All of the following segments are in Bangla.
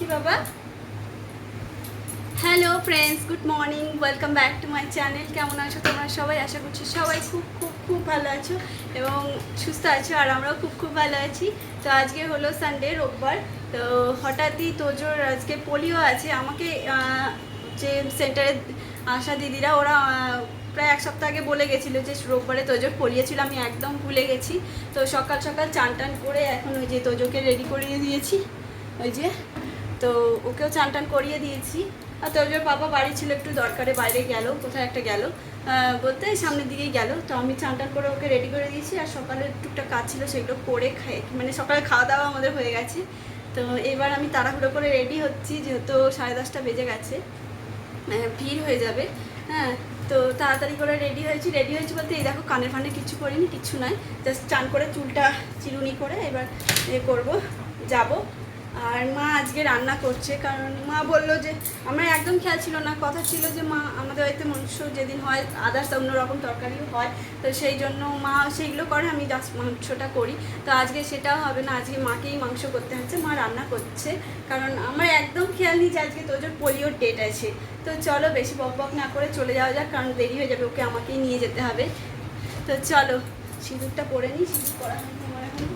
কি বাবা? Hello friends, good morning, welcome back to my channel. কেমন আছো তোমরা সবাই? আশা করছি সবাই খুব খুব খুব ভালো আছো এবং সুস্থ আছো, আর আমরাও খুব খুব ভালো আছি। তো আজকে হলো সানডে, রোববার। তো হঠাৎই তোজোর আজকে পোলিও আছে। আমাকে যে সেন্টারে আসা দিদিরা ওরা প্রায় এক সপ্তাহ আগে বলে গেছিলো যে রোববারে তোজোর পোলিও ছিল। আমি একদম ভুলে গেছি। তো সকাল সকাল চান টান করে এখন ওই যে তোজোকে রেডি করিয়ে দিয়েছি, ওই যে। তো ওকেও চান টান করিয়ে দিয়েছি। আর তোজোর বাবা বাড়ি ছিল, একটু দরকারে বাইরে গেল, কোথায় একটা গেল বলতে সামনের দিকেই গেল। তো আমি চান টান করে ওকে রেডি করে দিয়েছি। আর সকালে টুকটাক কাজ ছিল, সেগুলো করে মানে সকালে খাওয়া দাওয়া আমাদের হয়ে গেছে। তো এবার আমি তাড়াহুড়ো করে রেডি হচ্ছি, যেহেতু 10:30 বেজে গেছে, ভিড় হয়ে যাবে। হ্যাঁ, তো তাড়াতাড়ি করে রেডি হয়েছি বলতে এই দেখো, কানের ফানে কিছু করিনি, কিছু নয়, জাস্ট চান করে চুলটা চিরুনি করে এবার করব, যাব। আর মা আজকে রান্না করছে, কারণ মা বললো যে আমার একদম খেয়াল ছিল না, কথা ছিল যে মা আমাদের বাড়িতে মাংস যেদিন হয়, আদার্স অন্যরকম তরকারিও হয়, তো সেই জন্য মা সেইগুলো করে, আমি জাস্ট মাংসটা করি। তো আজকে সেটাও হবে না, আজকে মাকেই মাংস করতে হচ্ছে, মা রান্না করছে। কারণ আমার একদম খেয়াল নেই যে আজকে তোজোর পোলিওর ডেট আছে। তো চলো বেশি বক বক না করে চলে যাওয়া যাক, কারণ দেরি হয়ে যাবে, ওকে আমাকেই নিয়ে যেতে হবে। তো চলো সিঁদুরটা পরে নিই, সিঁদুর পরা হয়নি আমার এখন।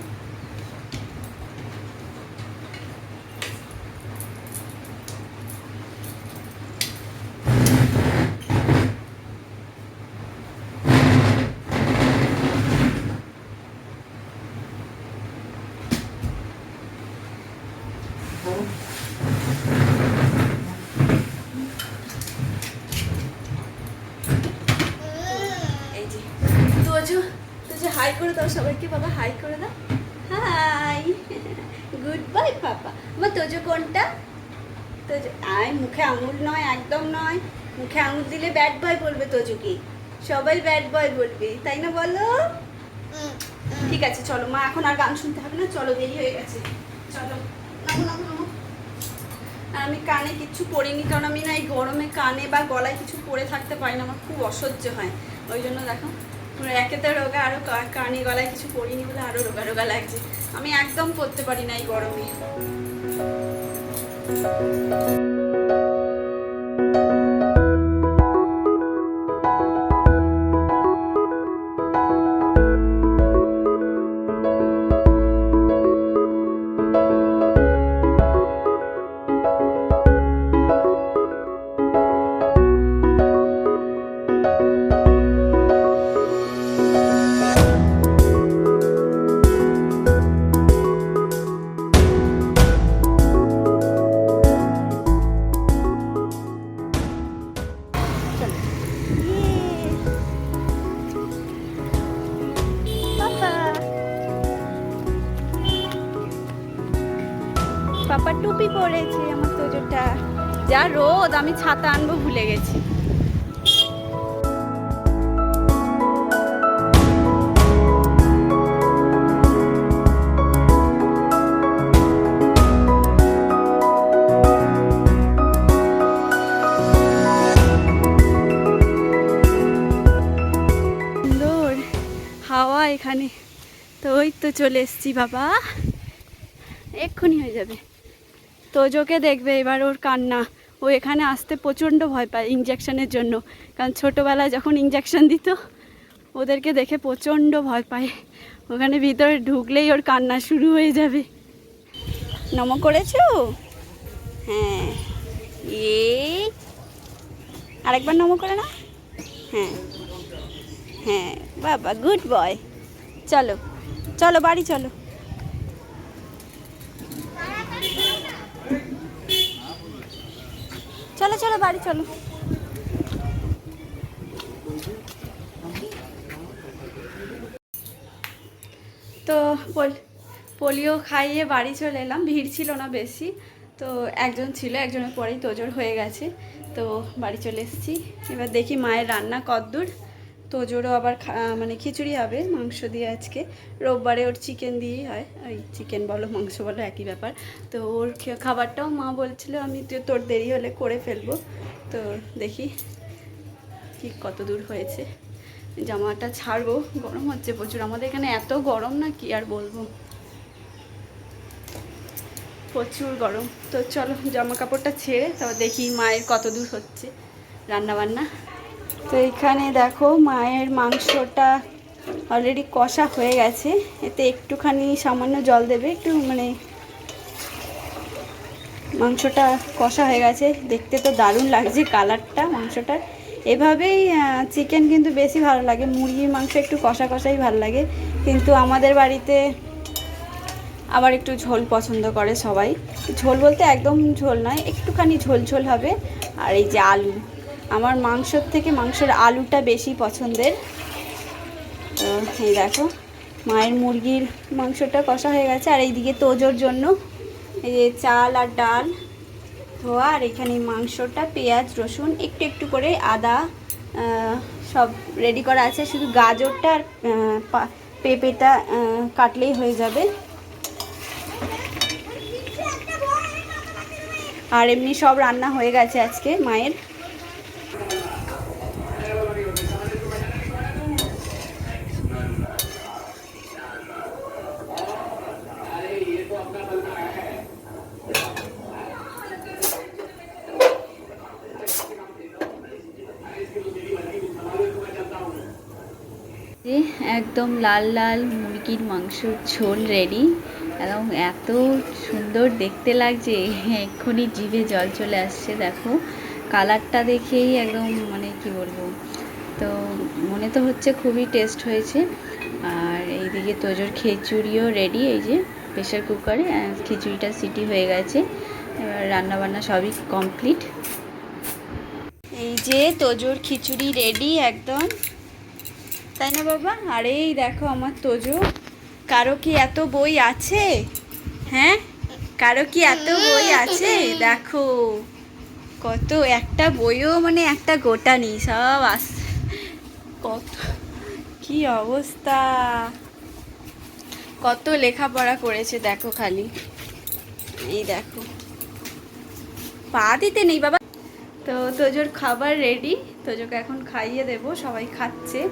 হাই করে দাও সবাইকে, বাবা হাই করে দাও, হাই, গুড বাই পাপা। আমার তোজো কোনটা? তোজো আয়, মুখে আঙুল নয়, একদম নয়, মুখে আঙুল দিলে ব্যাড বয় বলবে তোজোকে, সবাই ব্যাড বয় বলবে, তাই না বলো? ঠিক আছে চলো মা, এখন আর গান শুনতে হবে না, চলো দেরি হয়ে গেছে, চলো। আর আমি কানে কিচ্ছু পরিনি, কারণ আমি না এই গরমে কানে বা গলায় কিছু পরে থাকতে পারি না, আমার খুব অসহ্য হয়, ওই জন্য দেখো একে তো রোগা, আরও কানে গলায় কিছু পরিনি বলে আরও রোগা রোগা লাগছে। আমি একদম পরতে পারি না এই গরমে। পাপা টুপি পরেছে আমার তোজোটা, যা রোদ, আমি ছাতা আনবো ভুলে গেছি। সুন্দর হাওয়া এখানে, তো ওই তো চলে এসছি বাবা, এক্ষুনি হয়ে যাবে। তোজোকে দেখবে এবার, ওর কান্না, ও এখানে আসতে প্রচণ্ড ভয় পায় ইঞ্জেকশনের জন্য, কারণ ছোটোবেলায় যখন ইঞ্জেকশন দিত ওদেরকে দেখে প্রচণ্ড ভয় পায়, ওখানে ভিতরে ঢুকলেই ওর কান্না শুরু হয়ে যাবে। নমো করেছো? হ্যাঁ, আরেকবার নমো করে না? হ্যাঁ হ্যাঁ বাবা, গুড বয়। চলো চলো বাড়ি চলো। চলো চলো বাড়ি চলো। তো পোলিও খাইয়ে বাড়ি চলে এলাম, ভিড় ছিল না বেশি, তো একজন ছিল, একজনের পরেই তোজোর হয়ে গেছে, তো বাড়ি চলে এসেছি। এবার দেখি মায়ের রান্না কদ্দূর। তোজোরও আবার মানে খিচুড়ি হবে মাংস দিয়ে, আজকে রোববারে ওর চিকেন দিয়েই হয়, ওই চিকেন বলো মাংস বলো একই ব্যাপার। তো ওর খাবারটাও মা বলছিল আমি তোর দেরি হলে করে ফেলবো, তো দেখি ঠিক কত দূর হয়েছে। জামাটা ছাড়বো, গরম হচ্ছে প্রচুর, আমাদের এখানে এত গরম না কি আর বলবো। প্রচুর গরম। তো চলো জামা কাপড়টা ছেড়ে তারপর দেখি মায়ের কত দূর হচ্ছে রান্নাবান্না। তো এখানে দেখো মায়ের মাংসটা অলরেডি কষা হয়ে গেছে, এতে একটুখানি সামান্য জল দেবে, একটু মানে মাংসটা কষা হয়ে গেছে। দেখতে তো দারুণ লাগছে কালারটা মাংসটার। এভাবেই চিকেন কিন্তু বেশি ভালো লাগে, মুরগির মাংস একটু কষা কষাই ভালো লাগে, কিন্তু আমাদের বাড়িতে আবার একটু ঝোল পছন্দ করে সবাই। ঝোল বলতে একদম ঝোল নয়, একটুখানি ঝোল ঝোল হবে। আর এই যে আলু, আমার মাংসর থেকে মাংসের আলুটা বেশি পছন্দের। তো এই দেখো মায়ের মুরগির মাংসটা কষা হয়ে গেছে, আর এইদিকে তোজোর জন্য এই যে চাল আর ডাল ধোয়া, আর এখানে মাংসটা পেঁয়াজ রসুন একটু একটু করে আদা সব রেডি করা আছে, শুধু গাজরটা আর পেঁপেটা কাটলেই হয়ে যাবে। আর এমনি সব রান্না হয়ে গেছে আজকে মায়ের। একদম লাল লাল মুরগির মাংসর ঝোল রেডি, এবং এত সুন্দর দেখতে লাগছে, এক্ষুনি জিভে জল চলে আসছে। দেখো কালারটা দেখেই একদম মানে কি বলবো, তো মনে তো হচ্ছে খুবই টেস্ট হয়েছে। আর এইদিকে তোজোর খিচুড়িও রেডি, এই যে প্রেশার কুকারে খিচুড়িটা সিটি হয়ে গেছে, এবার রান্নাবান্না সবই কমপ্লিট। এই যে তোজোর খিচুড়ি রেডি একদম, তাই না বাবা? আর এই দেখো আমার তোজো। কারো কি এত বই আছে? হ্যাঁ, কারো কি এত বই আছে? দেখো কত, একটা বইও মানে একটা গোটা নেই, সব কত কি অবস্থা, কত লেখাপড়া করেছে দেখো খালি। এই দেখো পা দিতে নেই বাবা। তো তোজোর খাবার রেডি, তোজোকে এখন খাইয়ে দেব, সবাই খাচ্ছে।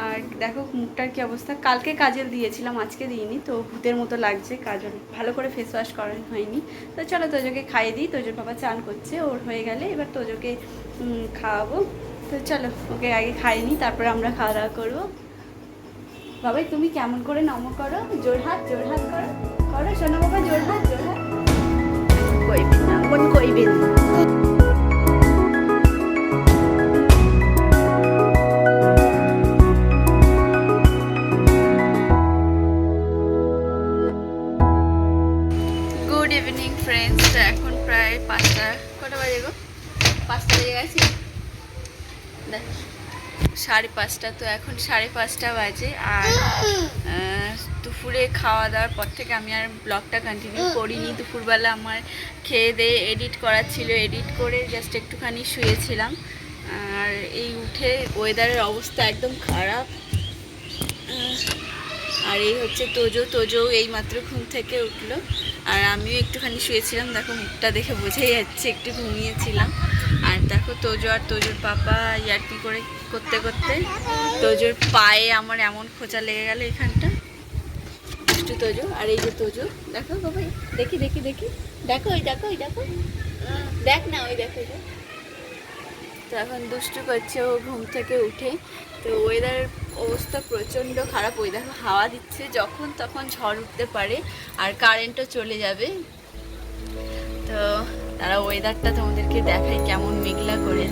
আর দেখো মুখটার কি অবস্থা, কালকে কাজল দিয়েছিলাম আজকে দিইনি, তো ভূতের মতো লাগছে, কাজল ভালো করে ফেস ওয়াশ করানো হয়নি। তো চলো তোজোকে খাইয়ে দিই, তোজোর বাবা চান করছে, ওর হয়ে গেলে এবার তোজোকে খাওয়াবো। তো চলো ওকে আগে খাইয়ে নিই, তারপরে আমরা খাওয়া দাওয়া করবো। বাবাই তুমি কেমন করে নমো করো, জোরহাট জোরহাট করো, করো শোনো বাবা, জোরহাট জোরহাট কইবেন না, মন কইবেন। গুড ইভিনিং ফ্রেন্ডস, এখন প্রায় 5টা, কটা বাজে গো? 5টা বেজে গেছে, 5:30। তো এখন 5:30 বাজে। আর দুপুরে খাওয়া দাওয়ার পর থেকে আমি আর ব্লগটা কন্টিনিউ করিনি। দুপুরবেলা আমার খেয়ে দিয়ে এডিট করার ছিল, এডিট করে জাস্ট একটুখানি শুয়েছিলাম। আর এই উঠে ওয়েদারের অবস্থা একদম খারাপ। আর এই হচ্ছে তোজো এইমাত্র ঘুম থেকে উঠলো, আর আমিও একটুখানি শুয়েছিলাম। দেখো মুখটা দেখে বোঝাই যাচ্ছে একটু ঘুমিয়েছিলাম। আর দেখো তোজো আর তোজোর পাপা ইয়ার্কি করে করতে করতে তোজোর পায়ে আমার এমন খোঁচা লেগে গেল এখানটা, দুষ্টু তোজো। আর এই যে তোজো দেখো বাবা, দেখি দেখি দেখি, দেখো ওই দেখো, ওই দেখো, দেখ না ওই দেখো। তো এখন দুষ্টু করছে ও ঘুম থেকে উঠে। তো ওয়েদারের অবস্থা প্রচণ্ড খারাপ, ওই দেখো হাওয়া দিচ্ছে, যখন তখন ঝড় উঠতে পারে, আর কারেন্টও চলে যাবে। তো তারা ওয়েদারটা তোমাদেরকে দেখায় কেমন মেঘলা করে।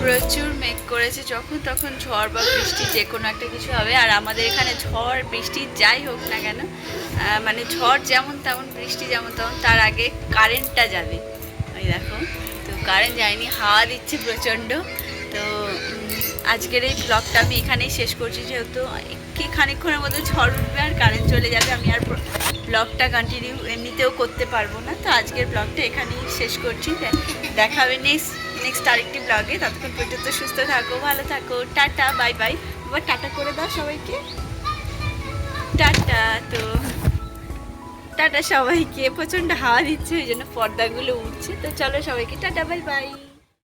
প্রচুর মেঘ করেছে, যখন তখন ঝড় বা বৃষ্টি যে কোনো একটা কিছু হবে। আর আমাদের এখানে ঝড় বৃষ্টি যাই হোক না কেন, মানে ঝড় যেমন তেমন, বৃষ্টি যেমন তেমন, তার আগে কারেন্টটা যাবে। ওই দেখো, তো কারেন্ট যায়নি, হাওয়া দিচ্ছে প্রচণ্ড। তো আজকের এই ব্লগটা আমি এখানেই শেষ করছি, যেহেতু খানিকক্ষণের মধ্যে ঝড় উঠবে আর কারেন্ট চলে যাবে, আমি আর ব্লগটা কন্টিনিউ এমনিতেও করতে পারবো না। তো আজকের ব্লগটা এখানেই শেষ করছি, দেখা হবে নেক্সট আরেকটি ব্লগে। ততক্ষণ পর্যন্ত সুস্থ থাকো, ভালো থাকো, টাটা বাই বাই। এবার টাটা করে দাও সবাইকে, টাটা। তো টাটা সবাইকে। প্রচণ্ড হাওয়া দিচ্ছে ওই জন্য পর্দাগুলো উঠছে। তো চলো সবাইকে টাটা, বাই বাই।